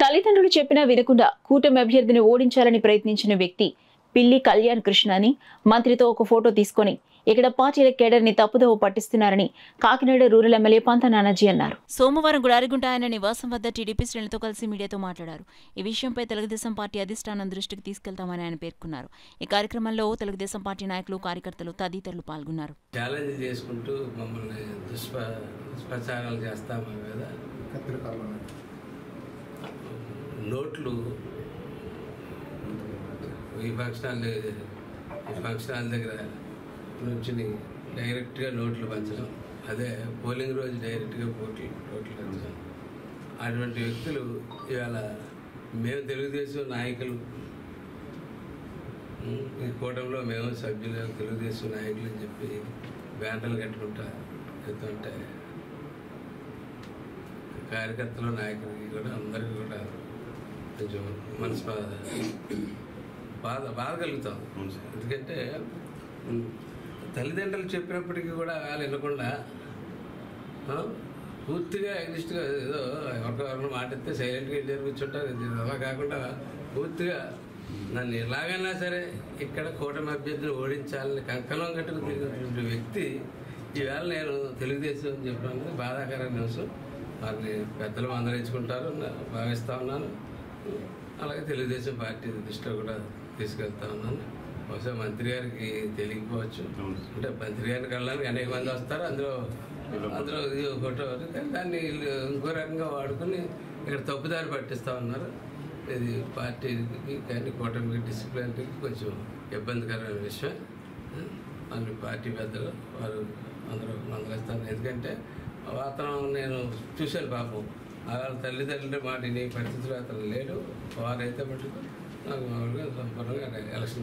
తల్లిదండ్రులు చెప్పినా వినకుండా కూటమి అభ్యర్థిని ఓడించాలని ప్రయత్నించిన వ్యక్తి పిల్లి కళ్యాణ్ కృష్ణ అని మంత్రితో ఒక ఫోటో తీసుకొని ఇక్కడ పార్టీల కేడర్ ని తప్పుదోవ పట్టిస్తున్నారని కాకినాడ రూరల్ ఎమ్మెల్యే పంత నానాజీ అన్నారు. సోమవారం గుడారిగుంట ఆయన నివాసం వద్ద టీడీపీ శ్రేణులతో కలిసి మీడియాతో మాట్లాడారు. ఈ విషయంపై తెలుగుదేశం పార్టీ అధిష్టానం దృష్టికి తీసుకెళ్తామని ఆయన పేర్కొన్నారు. ఈ కార్యక్రమంలో తెలుగుదేశం పార్టీ నాయకులు, కార్యకర్తలు తదితరులు పాల్గొన్నారు. ఛాలెంజ్ చేసుకుంటూ మమ్మల్ని దుష్ప్రచారాలు చేస్తాము కదా, నోట్లు ఈ ఫంక్షన్ హాల్ దగ్గర నుంచి డైరెక్ట్గా నోట్లు పంచడం, అదే పోలింగ్ రోజు డైరెక్ట్గా నోట్లు పంచడం. అటువంటి వ్యక్తులు ఇవాళ మేము తెలుగుదేశం నాయకులు, ఈ కూటమిలో మేము సభ్యులు తెలుగుదేశం నాయకులు అని చెప్పి బ్యానర్లు కట్టుకుంటా వెళ్తుంటే కార్యకర్తలు, నాయకులకి కూడా అందరికీ కూడా కొంచెం మనసు బాధ కలుగుతాం. ఎందుకంటే తల్లిదండ్రులు చెప్పినప్పటికీ కూడా వాళ్ళు వినకుండా పూర్తిగా ఎగ్జిస్ట్గా ఏదో ఎవరికొకరిని మాటిస్తే సైలెంట్గా వెళ్ళి కూర్చుంటారు. అలా కాకుండా పూర్తిగా నన్ను ఎలాగైనా సరే ఇక్కడ కూటమి అభ్యర్థిని ఓడించాలని కంకణం కట్టుకు తిరిగినటువంటి వ్యక్తి ఈవేళ నేను తెలుగుదేశం అని చెప్పినందుకు బాధాకరమైన అంశం. వారిని పెద్దలు మందలించుకుంటారు భావిస్తూ ఉన్నాను. అలాగే తెలుగుదేశం పార్టీ దృష్టిలో కూడా తీసుకెళ్తా ఉన్నాను. బహుశా మంత్రి గారికి తెలియకపోవచ్చు, అంటే మంత్రి గారిని కళ్ళడానికి అనేక మంది వస్తారు, అందులో ఫోటో దాన్ని ఇంకో రకంగా వాడుకుని ఇక్కడ తప్పుదారి పట్టిస్తూ ఉన్నారు. ఇది పార్టీకి కానీ కూటమికి డిసిప్లిన్కి కొంచెం ఇబ్బందికరమైన విషయం. అన్ని పార్టీ పెద్దలు వారు అందరూ మందలిస్తారు. ఎందుకంటే అతను నేను చూశాను, పాపం వాళ్ళ తల్లిదండ్రుల మాట నీ పరిస్థితులు అతను లేడు. వారైతే మటుకు నాకు మామూలుగా సంపూర్ణంగా ఎలక్షన్